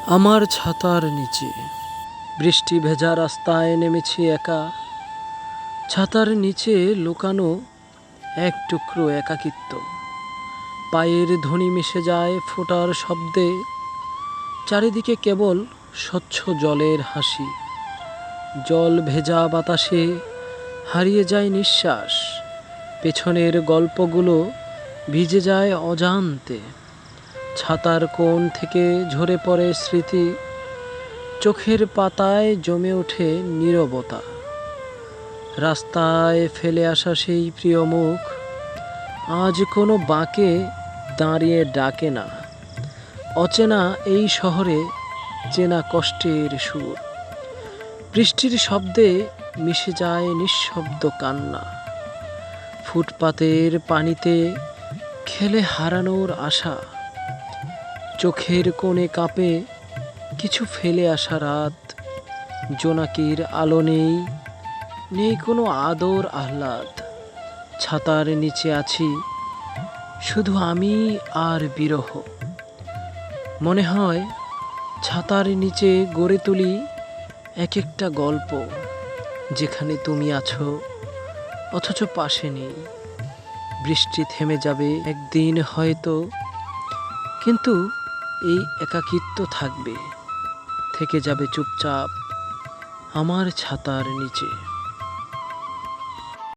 আমার ছাতার নিচে বৃষ্টি ভেজা রাস্তায় নেমেছি একা। ছাতার নিচে লুকানো এক টুকরো একাকিত্ব। পায়ের ধ্বনি মিশে যায় ফোঁটার শব্দে। চারিদিকে কেবল স্বচ্ছ জলের হাসি। জল ভেজা বাতাসে হারিয়ে যায় নিঃশ্বাস। পেছনের গল্পগুলো ভিজে যায় অজান্তে। ছাতার কোণ থেকে ঝরে পড়ে স্মৃতি। চোখের পাতায় জমে ওঠে নীরবতা। রাস্তায় ফেলে আসা সেই প্রিয় মুখ আজ কোনো বাঁকে দাঁড়িয়ে ডাকে না। অচেনা এই শহরে চেনা কষ্টের সুর। বৃষ্টির শব্দে মিশে যায় নিঃশব্দ কান্না। ফুটপাতের পানিতে খেলে হারানোর আশা। চোখের কোণে কাঁপে কিছু ফেলে আসা রাত। জোনাকির আলো নেই, নেই কোনো আদর আহ্লাদ। ছাতার নিচে আছি শুধু আমি আর বিরহ। মনে হয় ছাতার নিচে গড়ে তুলি এক একটা গল্প, যেখানে তুমি আছো অথচ পাশে নেই। বৃষ্টি থেমে যাবে একদিন হয়তো, কিন্তু এই একাকিত্ব থাকবে, থেকে যাবে চুপচাপ আমার ছাতার নিচে।